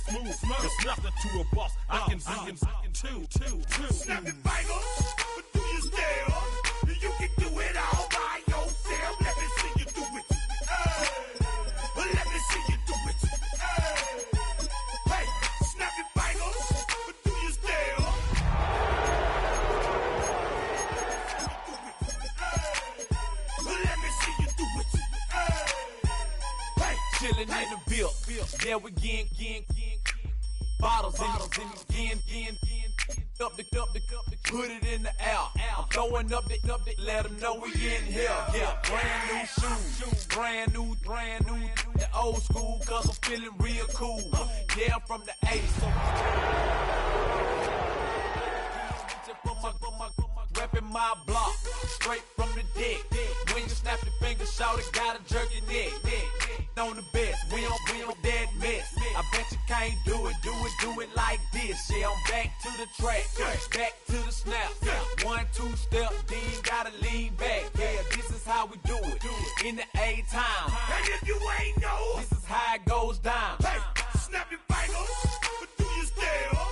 smooth. There's nothing to a boss. I can two. Snapping fingers, but do you still? You can do it all by yourself. Let me see you do it. Let me see you do it. Hey, snapping fingers, but do you still? Let me see you do it. Hey, chillin' in the bill. Yeah, we getting bottles in again. Up the put it in the air. I'm throwing up the, let them know we in here. Yeah, brand new shoes, brand new. The old school, cause I'm feeling real cool. Yeah, I'm from the 80s. Reppin' my block, straight from the deck. When you snap your fingers, shout it, gotta jerk your neck. On the best, we don't dead mess. I bet you can't do it like this. Yeah, I'm back to the track, back to the snap. 1, 2 step, then gotta lean back. Yeah, this is how we do it. In the A time. and if you ain't know, This is how it goes down. hey, snapping fingers, but do you still?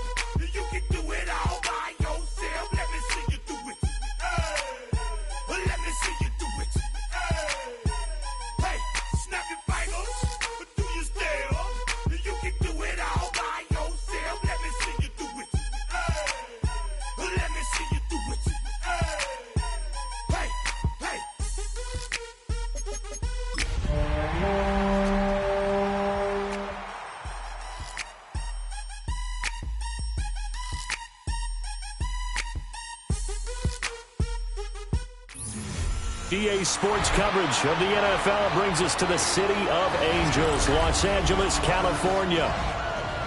You can do it all by yourself. Let me see you do it. Let me see you do it. Hey, snapping fingers, but do you still? You can do it all by yourself. Let me see you do it. Let me see you do it. Hey. EA Sports coverage of the NFL brings us to the City of Angels, Los Angeles, California.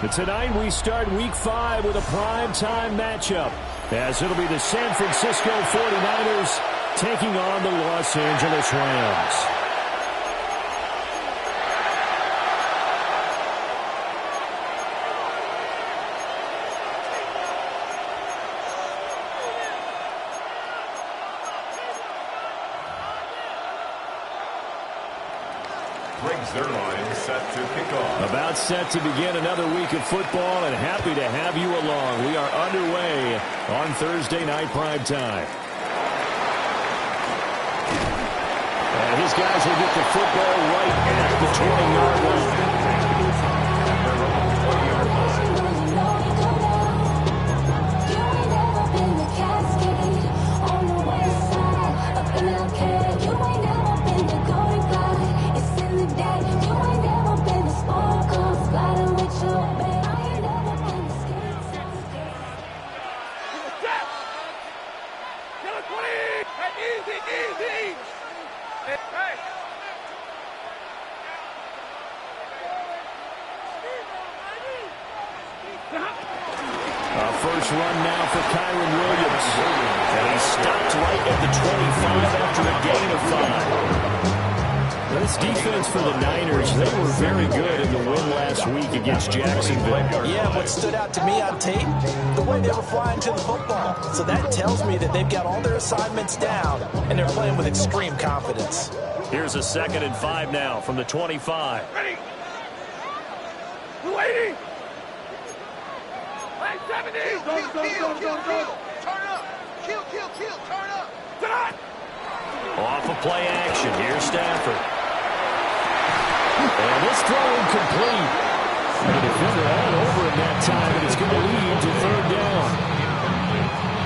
But tonight we start Week 5 with a primetime matchup, as it'll be the San Francisco 49ers taking on the Los Angeles Rams. Zerline set to kick off. About set to begin another week of football, and happy to have you along. We are underway on Thursday night primetime. And his guys will get the football right at the 20-yard line. First run now for Kyren Williams. And he stopped right at the 25 after a gain of 5. This defense for the Niners, they were very good in the win last week against Jacksonville. Yeah, what stood out to me on tape, the way they were flying to the football. So that tells me that they've got all their assignments down, and they're playing with extreme confidence. Here's a 2nd and 5 now from the 25. Ready? Waiting. 70. Go. Turn up. Kill. Turn up. Done. Off of play action. Here's Stafford. And this throw incomplete. The defender all over him that time, and it's going to lead to 3rd down.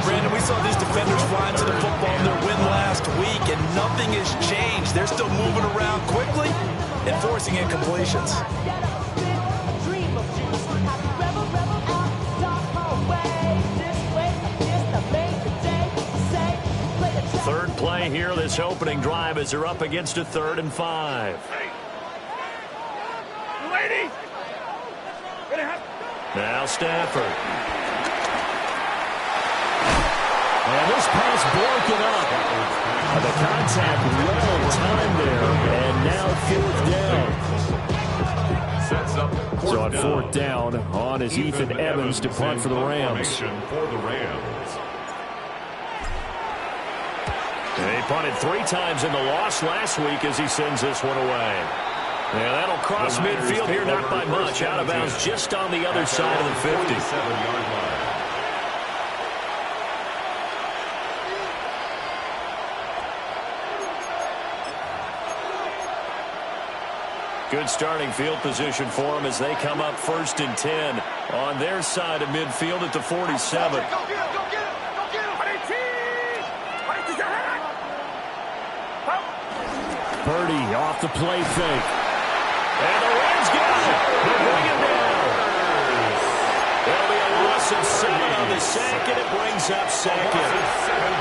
Brandon, we saw these defenders flying to the football in their win last week, and nothing has changed. They're still moving around quickly and forcing incompletions. Third play here, this opening drive, as they're up against a 3rd and 5. Now Stafford. And this pass broken up. The contact well timed there, and now 4th down. Sets up So on 4th down, on is Ethan Evans to punt for the Rams. For the Rams. They punted 3 times in the loss last week as he sends this one away. Yeah, that'll cross midfield here, not by much. Out of bounds just on the other side of the 50. 47-yard line. Good starting field position for them as they come up 1st and 10 on their side of midfield at the 47. Purdy off the play fake. And the Rams get it. They bring him down. There'll be a loss of 7 on the sack, and it brings up 2nd.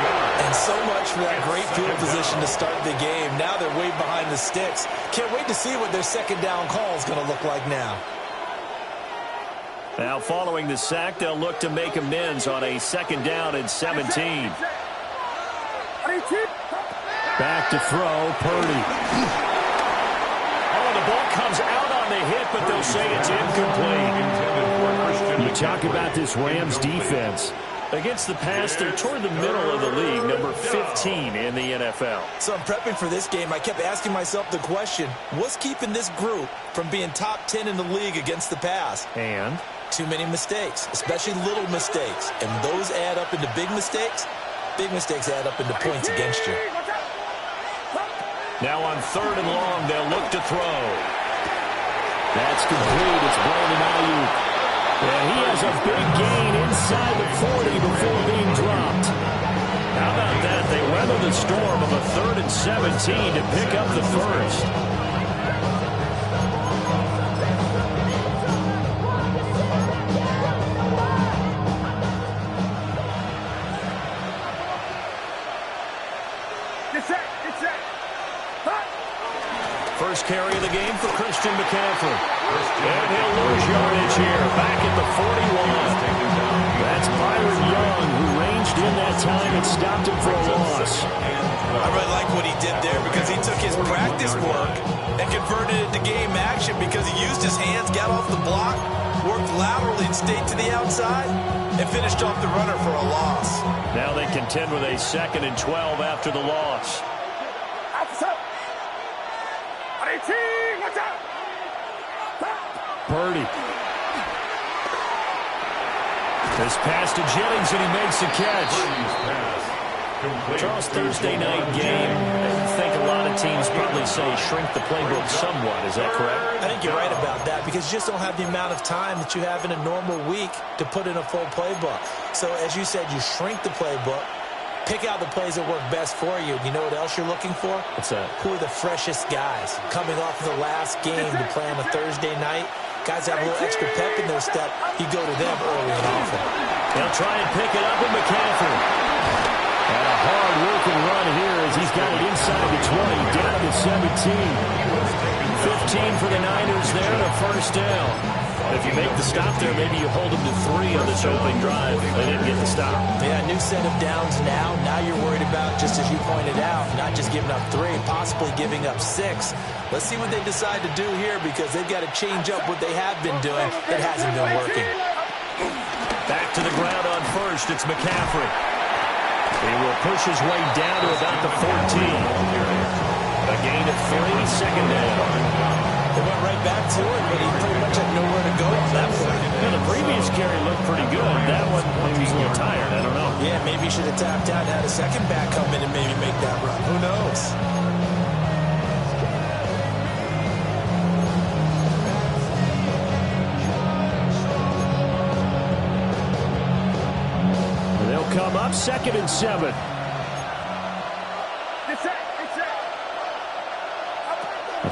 And so much for that great field position to start the game. Now they're way behind the sticks. Can't wait to see what their 2nd down call is going to look like now. Now following the sack, they'll look to make amends on a 2nd down and 17. Back to throw, Purdy. Oh, the ball comes out on the hit, but they'll say it's incomplete. You talk about this Rams defense. Against the pass, they're toward the middle of the league, number 15 in the NFL. So I'm prepping for this game. I kept asking myself the question, what's keeping this group from being top 10 in the league against the pass? And? Too many mistakes, especially little mistakes. And those add up into big mistakes. Big mistakes add up into points against you. Now on 3rd and long, they'll look to throw. That's complete. It's Brandon Ayuk. And he has a big gain inside the 40 before being dropped. How about that? They weather the storm of a 3rd and 17 to pick up the 1st. First carry of the game for Christian McCaffrey. And he'll lose yardage here. Back at the 41. That's Byron Young, who ranged in that time and stopped him for a loss. I really like what he did there because he took his practice work and converted it to game action because he used his hands, got off the block, worked laterally and stayed to the outside, and finished off the runner for a loss. Now they contend with a 2nd and 12 after the loss. Purdy. This pass to Jennings, and he makes the catch. Charles, Thursday night game. I think a lot of teams probably say shrink the playbook somewhat. Is that correct? I think you're right about that because you just don't have the amount of time that you have in a normal week to put in a full playbook. So, as you said, you shrink the playbook. Pick out the plays that work best for you. You know what else you're looking for? What's that? Who are the freshest guys coming off of the last game to play on a Thursday night? Guys have a little extra pep in their step. You go to them early and often. They'll try and pick it up with McCaffrey. And a hard-working run here as he's got it inside the 20, down to 17. 15 for the Niners there and a 1st down. If you make the stop there, maybe you hold them to 3 on this opening drive. They didn't get the stop. Yeah, new set of downs now. Now you're worried about, just as you pointed out, not just giving up 3, possibly giving up 6. Let's see what they decide to do here because they've got to change up what they have been doing that hasn't been working. Back to the ground on 1st. It's McCaffrey. He will push his way down to about the 14. A gain of 3, 2nd down. They went right back to it, but he pretty much had nowhere to go on that one. Well, the previous carry looked pretty good. That one, maybe he's a little tired. I don't know. Yeah, maybe he should have tapped out and had a second back come in and maybe make that run. Who knows? They'll come up 2nd and 7.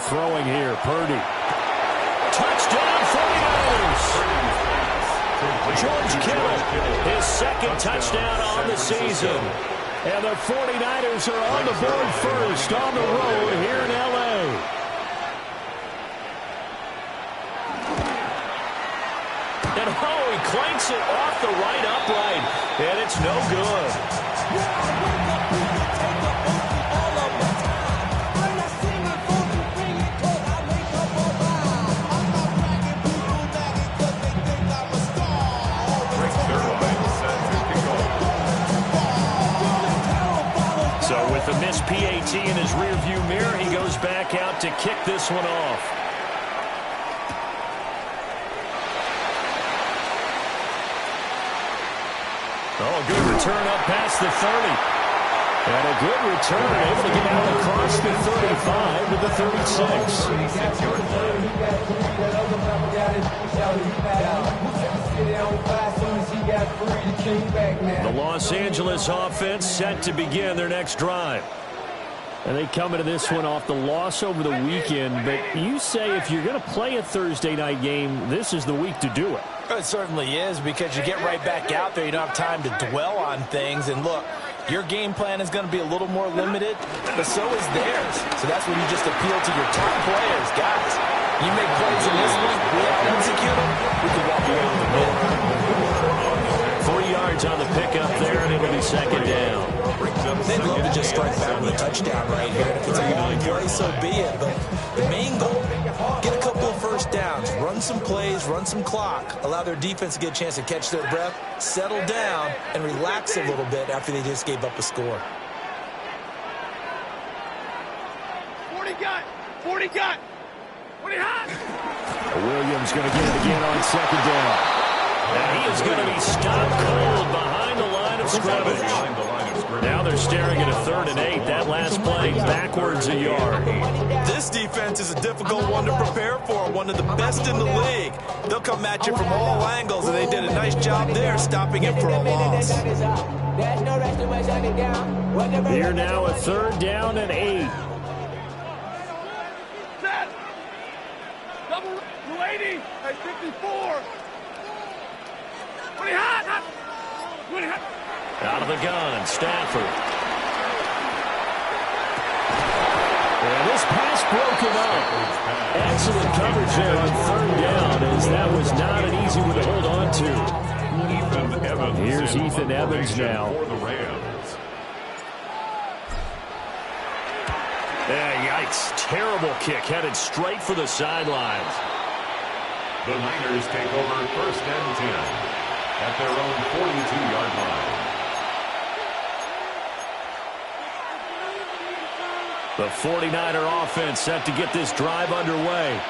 Throwing here, Purdy. Touchdown, 49ers! George Kittle, his 2nd touchdown on the season. And the 49ers are on the board first on the road here in L.A. And he clanks it off the right upright, and it's no good. So with the missed PAT in his rearview mirror, he goes back out to kick this one off. Oh, good return up past the 30. And a good return, able to get out across the 35 to the 36. The Los Angeles offense set to begin their next drive. And they come into this one off the loss over the weekend. But you say if you're going to play a Thursday night game, this is the week to do it. It certainly is, because you get right back out there. You don't have time to dwell on things. And look, your game plan is going to be a little more limited, but so is theirs. So that's when you just appeal to your top players. Guys, you make plays in this one, we out execute them, we can walk away with a win. 40 yards on the pickup there, and it'll be second down. They'd love to just strike back with a touchdown right here. And if it's a long play, so be it. But the main goal, get a couple of first downs, run some plays, run some clock, allow their defense to get a chance to catch their breath, settle down, and relax a little bit after they just gave up a score. 40 got. 40 got. 40 hot. Williams going to get it again on second down. And he is going to be stopped cold behind the line of scrimmage. Now they're staring at a 3rd and 8. That last play backwards a yard. This defense is a difficult one to prepare for, one of the best in the league. They'll come at you from all angles, and they did a nice job there stopping it for a loss. Here now a 3rd down and 8. Double 280 at 54. 20 hot. 20 hot. Out of the gun, Stafford. And this pass broken up. Excellent coverage there on 3rd down, as that was not an easy one to hold on to. Here's Ethan Evans now. Yeah, yikes. Terrible kick, headed straight for the sidelines. The Niners take over 1st and 10 at their own 42-yard line. The 49er offense set to get this drive underway.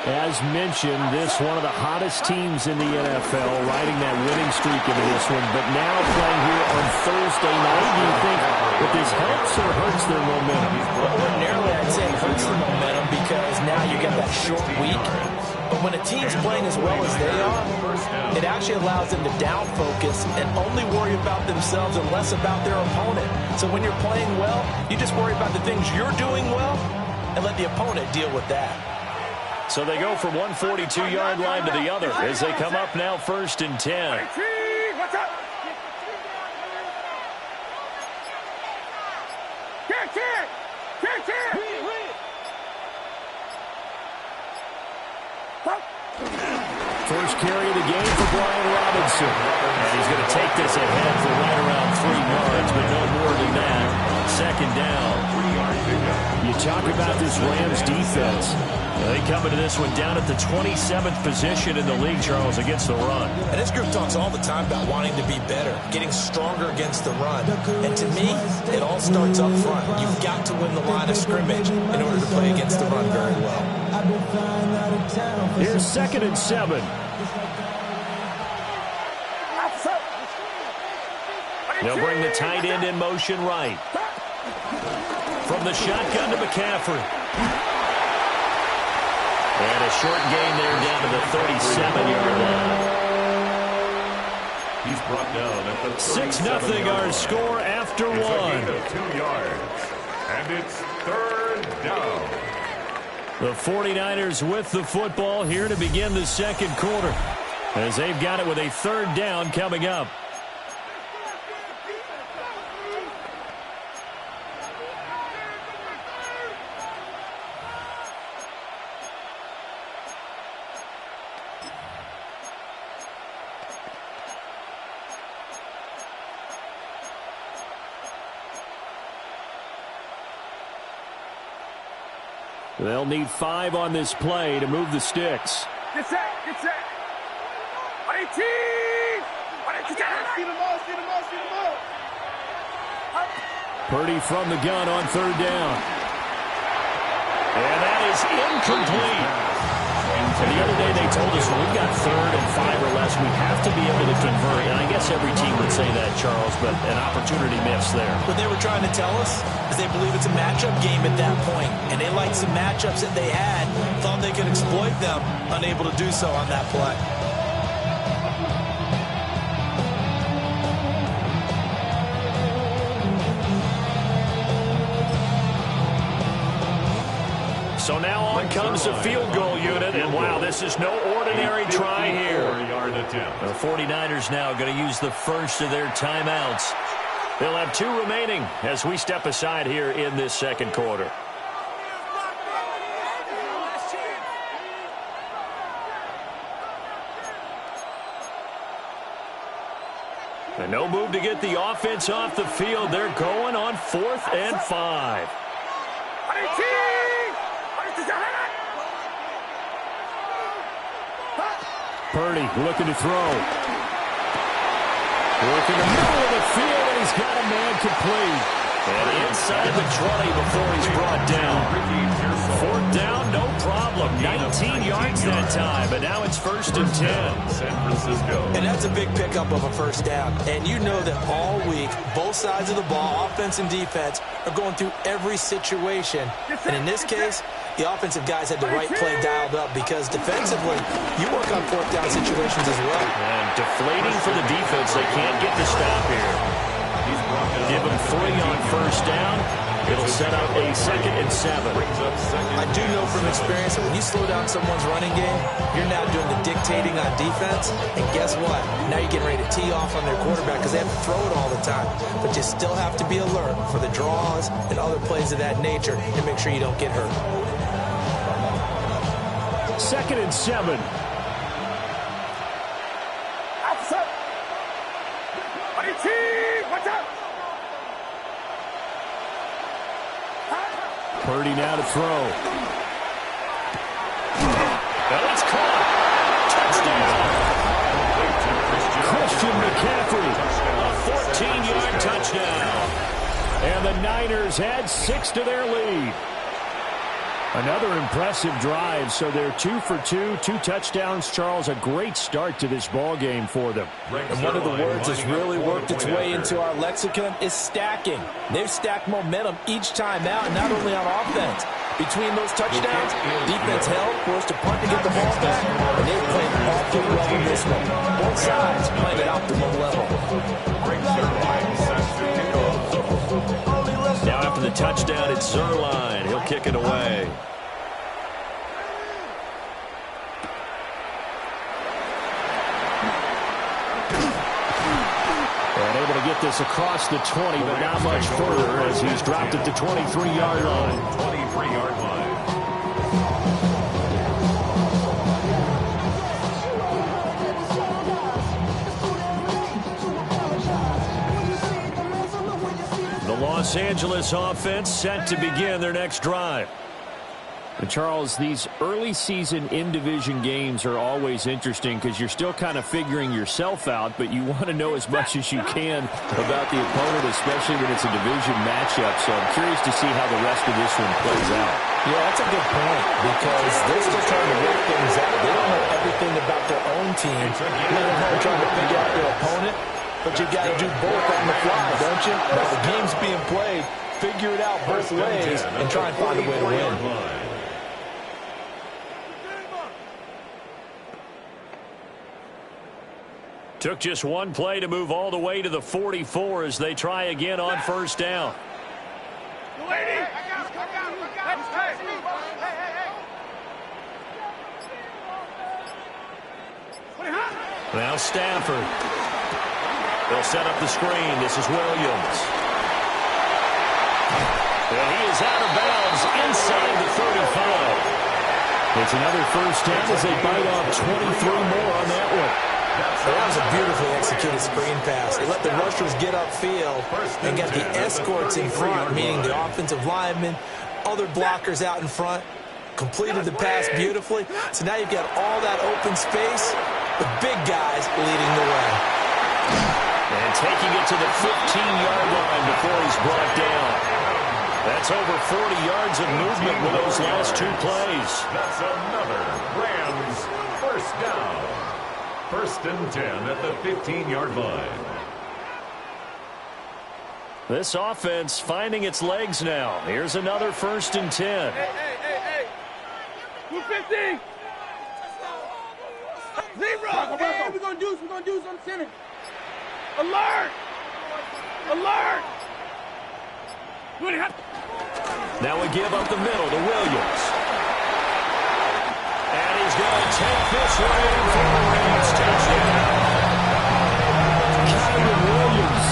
As mentioned, this one of the hottest teams in the NFL, riding that winning streak into this one, but now playing here on Thursday night. Do you think that this helps or hurts their momentum? Well, ordinarily, I'd say it hurts the momentum because now you get that short week. But when a team's playing as well as they are, it actually allows them to down focus and only worry about themselves and less about their opponent. So when you're playing well, you just worry about the things you're doing well and let the opponent deal with that. So they go from one 42-yard line to the other as they come up now 1st and 10. What's up? Here. First carry of the game for Brian Robinson. And he's going to take this ahead for right around 3 yards, but no more than that. 2nd down. You talk about this Rams defense. They come into this one down at the 27th position in the league, Charles, against the run. And this group talks all the time about wanting to be better, getting stronger against the run. And to me, it all starts up front. You've got to win the line of scrimmage in order to play against the run very well. Here's 2nd and 7. They'll bring the tight end in motion right. From the shotgun to McCaffrey. And a short gain there down to the 37-yard line. He's brought down at the 6-0 our score after 1. 2 yards. And it's 3rd down. The 49ers with the football here to begin the 2nd quarter, as they've got it with a 3rd down coming up. They'll need 5 on this play to move the sticks. Get set. 18. See the ball. Purdy from the gun on 3rd down. And that is incomplete. And the other day they told us, well, we've got 3rd and 5 or less we have to be able to convert. And I guess every team would say that, Charles, but an opportunity missed there. What they were trying to tell us is they believe it's a matchup game at that point, and they liked some matchups that they had, thought they could exploit them, unable to do so on that play. So now on comes the field goal unit, and wow, this is no ordinary try here. The 49ers now going to use the first of their timeouts. They'll have 2 remaining as we step aside here in this second quarter. And no move to get the offense off the field. They're going on 4th and 5. Purdy looking to throw. Working the middle of the field, and he's got a man complete. And inside the 20 before he's brought down. 4th down, no problem. 19 yards that time, but now it's 1st and 10. San Francisco. And that's a big pickup of a first down. And you know that all week, both sides of the ball, offense and defense, are going through every situation. And in this case, the offensive guys had the right play dialed up because defensively, you work on 4th down situations as well. And deflating for the defense. They can't get the stop here. Give them 3 on 1st down. It'll set up a 2nd and 7. I do know from experience that when you slow down someone's running game, you're now doing the dictating on defense. And guess what? Now you're getting ready to tee off on their quarterback because they have to throw it all the time. But you still have to be alert for the draws and other plays of that nature and make sure you don't get hurt. 2nd and 7. Purdy now to throw. And it's caught. Touchdown. Christian McCaffrey. A 14-yard touchdown. And the Niners add 6 to their lead. Another impressive drive, so they're 2 for 2, 2 touchdowns. Charles, a great start to this ball game for them. And one of the words that's really worked its way into our lexicon is stacking. They've stacked momentum each time out, not only on offense. Between those touchdowns, defense held, forced to punt to get the ball back, and they've played awfully well in this one. Both sides playing at optimal level. Now after the touchdown, it's Zuerlein. He'll kick it away. And able to get this across the 20, but not much further as he's dropped it to 23-yard line. 23-yard line. Los Angeles offense set to begin their next drive. And Charles, these early season in-division games are always interesting because you're still kind of figuring yourself out, but you want to know as much as you can about the opponent, especially when it's a division matchup. So I'm curious to see how the rest of this one plays out. Yeah, that's a good point because they're still trying to work things out. They don't know everything about their own team. They're trying to figure out their opponent. But you got to do both on the fly, don't you? While the game's being played, figure it out both ways and try and find a way to win. Took just one play to move all the way to the 44 as they try again on 1st down. Now Stafford. They'll set up the screen. This is Williams. And he is out of bounds inside the 35. It's another 1st down as they bite off 23 more on that one. That was a beautifully executed screen pass. They let the rushers get upfield and got the escorts in front, meaning the offensive linemen, other blockers out in front, completed the pass beautifully. So now you've got all that open space, the big guys leading the way. And taking it to the 15-yard line before he's brought down. That's over 40 yards of movement with those last 2 plays. That's another Rams 1st down. First and 10 at the 15-yard line. This offense finding its legs now. Here's another first and 10. Hey. 250. Zero. Hey, we're going to do this on center. Alert. Now we give up the middle to Williams. And he's going to take this one in for a Rams touchdown. Kyren Williams,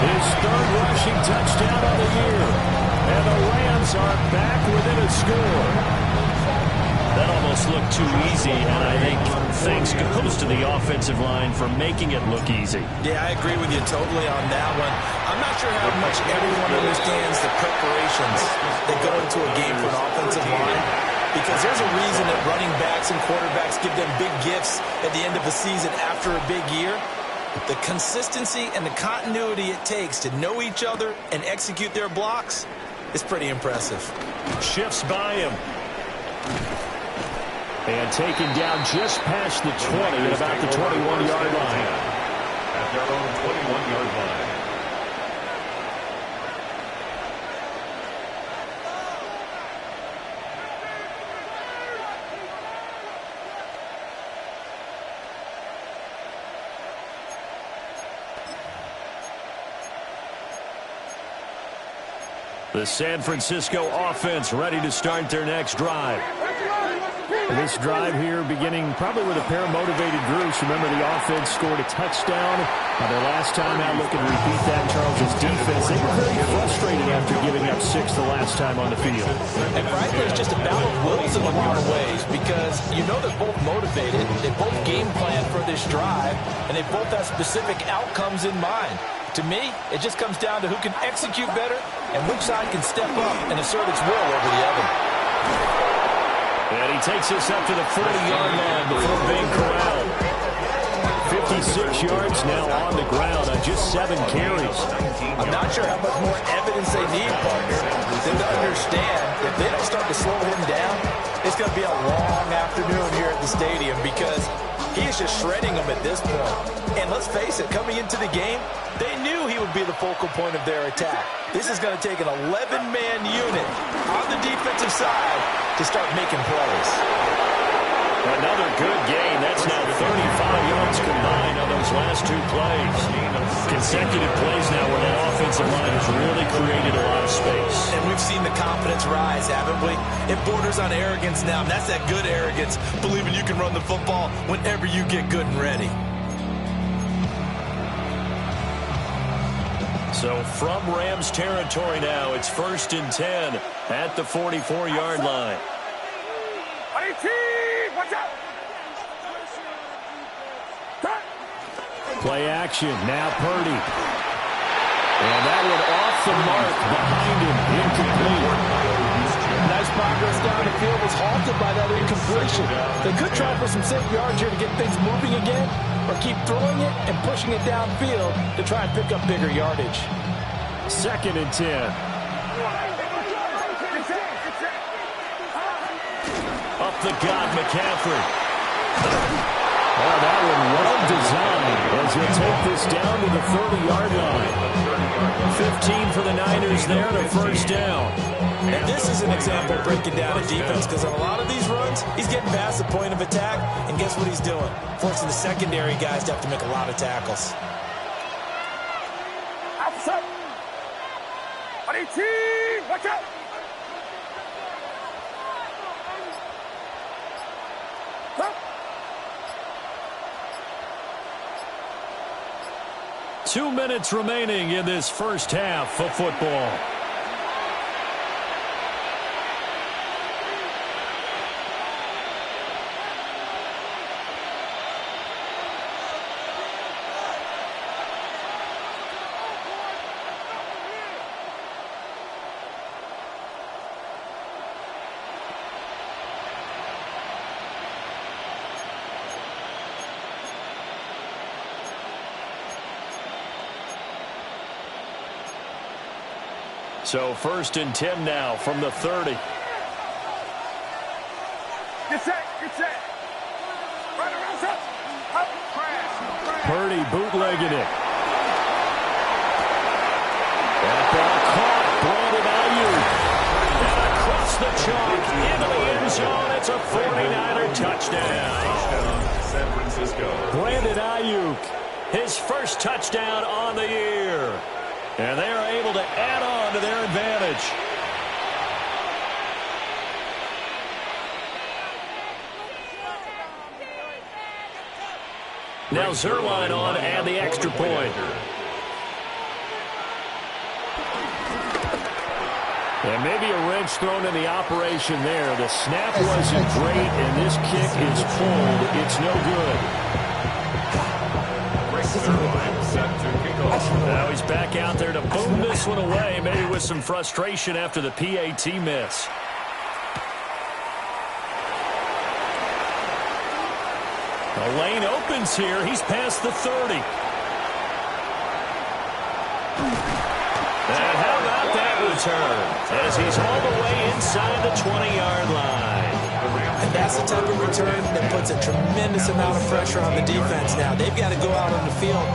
his third rushing touchdown of the year. And the Rams are back within a score. That almost looked too easy, and I think thanks goes to the offensive line for making it look easy. Yeah, I agree with you totally on that one. I'm not sure how much everyone understands the preparations that go into a game for an offensive line, because there's a reason that running backs and quarterbacks give them big gifts at the end of a season after a big year. The consistency and the continuity it takes to know each other and execute their blocks is pretty impressive. Shifts by him. And taken down just past the 20 at about the 21-yard line. At their own 21-yard line. The San Francisco offense ready to start their next drive. This drive here beginning probably with a pair of motivated groups. Remember, the offense scored a touchdown. Their last time out looking to repeat that. Charles' defense, they were very frustrated after giving up 6 the last time on the field. And frankly, it's just a battle of wills in a lot of ways, because you know they're both motivated. They both game plan for this drive, and they both have specific outcomes in mind. To me, it just comes down to who can execute better and which side can step up and assert its will over the other. And he takes us up to the 40-yard line before being corralled. 56 yards now on the ground on just 7 carries. I'm not sure how much more evidence they need, partner, than to understand if they don't start to slow him down, it's going to be a long afternoon here at the stadium, because he is just shredding them at this point. And let's face it, coming into the game, they knew he would be the focal point of their attack. This is going to take an 11-man unit on the defensive side to start making plays. Another good gain. That's now 35 yards combined on those last 2 plays. Consecutive plays now where that offensive line has really created a lot of space. And we've seen the confidence rise, haven't we? It borders on arrogance now, and that's that good arrogance, believing you can run the football whenever you get good and ready. So from Rams territory now, it's 1st and 10 at the 44-yard line. Watch out! Play action, now Purdy. And that one off the mark behind him, incomplete. Nice progress down the field, was halted by that incompletion. They could try for some safe yards here to get things moving again, or keep throwing it and pushing it downfield to try and pick up bigger yardage. 2nd and 10. Up the gut, McCaffrey. Oh, that one well designed as he'll take this down to the 30-yard line. 15 for the Niners there to 1st down. And this is an example of breaking down a defense, because on a lot of these runs, he's getting past the point of attack, and guess what he's doing? Forcing the secondary guys to have to make a lot of tackles. Outside! Watch out! Stop! 2 minutes remaining in this first half of football. So 1st and 10 now from the 30. Get set, get set. Right around, set. Up, bootlegging it. That ball caught. Brandon Ayuk. And across the chalk into the end zone. It's a 49er touchdown. San Francisco. Brandon Ayuk, his first touchdown on the year. And they are able to add on to their advantage. Now Zuerlein on and the extra point. And maybe a wrench thrown in the operation there. The snap wasn't great, and this kick is pulled. It's no good. Zuerlein set to kick off. Now he's back out there to boom this one away, maybe with some frustration after the PAT miss. The lane opens here. He's past the 30. And how about that return? As he's all the way inside the 20-yard line. And that's the type of return that puts a tremendous amount of pressure on the defense now. They've got to go out on the field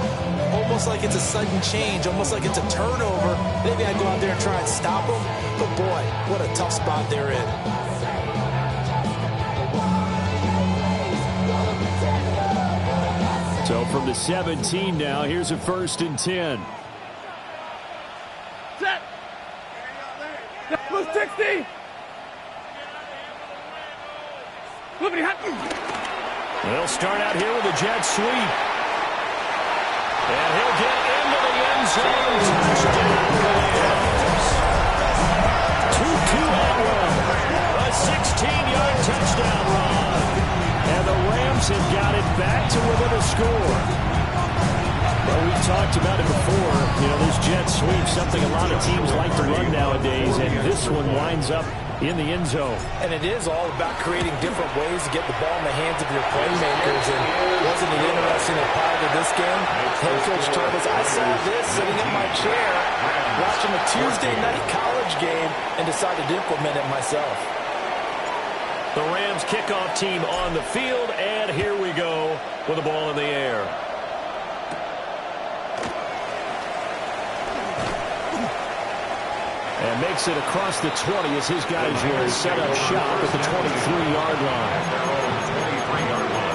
almost like it's a sudden change, almost like it's a turnover. They've got to go out there and try and stop them. But, boy, what a tough spot they're in. So from the 17 now, here's a 1st and 10. Set. Move 60. They'll start out here with a jet sweep. And he'll get into the end zone. Touchdown. 2-2 a 16-yard touchdown run. And the Rams have got it back to within a score. Well, we've talked about it before. You know, those jet sweeps, something a lot of teams like to run nowadays, and this one winds up in the end zone. And it is all about creating different ways to get the ball in the hands of your playmakers. And wasn't it interesting that prior to this game, head coach told us, I saw this sitting in my chair watching a Tuesday night college game and decided to implement it myself. The Rams kickoff team on the field, and here we go with the ball in the air. And makes it across the 20 as his guys will set up shop at the 23-yard line. 23-yard line.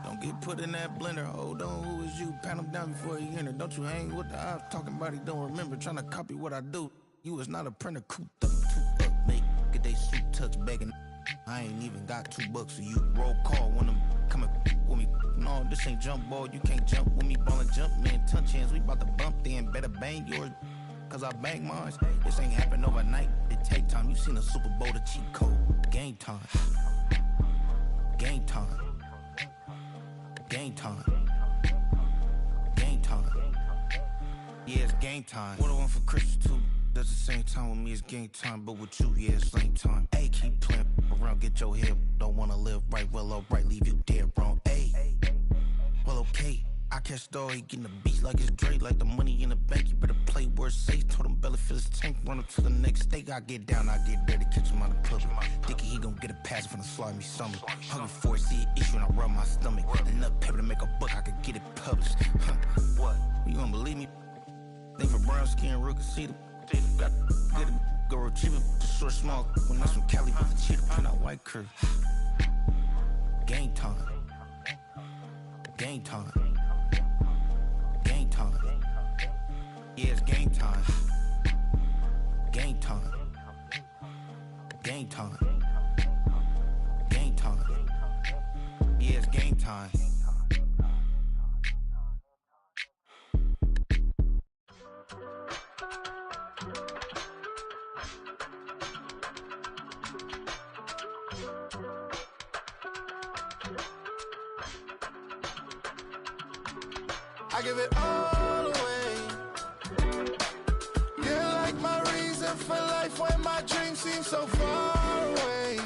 Don't get put in that blender. Hold on, who is you? Pat him down before he enter. Don't you hang with the ops talking about he don't remember. Trying to copy what I do. You is not a printer. Cooped up, too up, make get they suit touch begging. I ain't even got $2 for you. Roll call when I'm coming with me. No, this ain't jump ball. You can't jump with me. Ballin' jump, man. Touch hands. We about to bump then. Better bang yours. Cause I bang mine. This ain't happen overnight. It take time. You seen a Super Bowl, the cheat code. Game time. Game time. Game time. Game time. Yeah, it's game time. What I want for Christmas too. That's the same time with me, it's game time. But with you, yeah, it's lame time. Hey, keep playing around, get your head. Don't wanna live right, well, alright, leave you dead wrong. Hey, well, okay. I catch the dog, he getting the beats like it's Dre, like the money in the bank. You better play where it's safe. Told him belly fill his tank, run him to the next steak. I get down, I get dirty, catch him on the public. Thinking he gon' get a pass from the slide me summer. Hungry for it, see an issue and I rub my stomach. Enough paper to make a book, I could get it published. What? You gonna believe me? Think for brown skin, real conceited. Got get it, go retrieve it, the short small. When that's from Cali with the cheetah print out white curve. Game time. Game time. Game time. Yeah, it's game time. Game time. Game time. Game time. Yeah, it's game time. I give it all away. You're like my reason for life when my dreams seem so far away.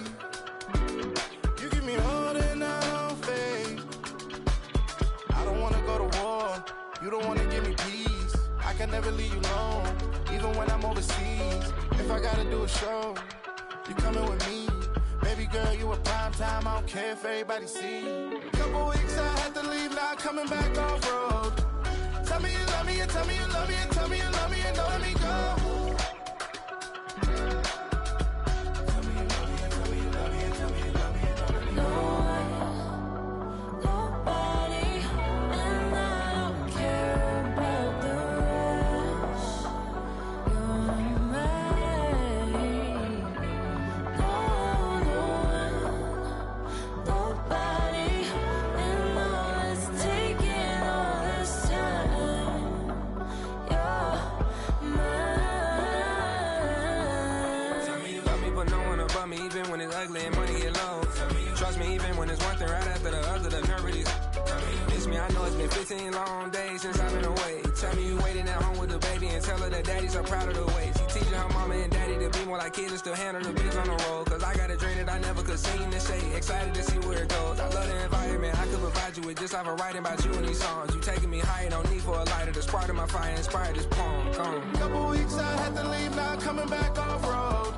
You give me all that I don't fade. I don't wanna go to war. You don't wanna give me peace. I can never leave you alone, even when I'm overseas. If I gotta do a show, you coming with me. Baby girl, you a prime time. I don't care if everybody see. Couple weeks I had to leave, now I'm coming back off road. Tell me you love me, and tell me you love me, and tell me you love me, and don't let me go. Tell me you love me, and tell me you love me, and tell me you love me, and don't let me go. No one, nobody, and I don't care about the rest. You're mine. No one, nobody, and all it's taking all this time. You're mine. Tell me you love me, but no one above me, even when it's ugly and money get low. Trust me, even when it's one thing right after the other, the nerve of these. Miss me, I know it's been 15 long days since I've been away. Tell me you waiting at home with the baby and tell her that daddy's so proud of the way. She teaching her mama and daddy to be more like kids and still handle the biz on the road. Cause I got a dream that I never could sing and say. Excited to see where it goes. I love the environment. I could provide you with just like a writing about you in these songs. You taking me higher, no need for a lighter. The spark of my fire inspired this poem. Couple weeks I had to leave, now I'm coming back off road.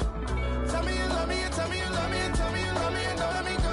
Tell me you love me, and tell me you love me, and tell me you love me, and don't let me go.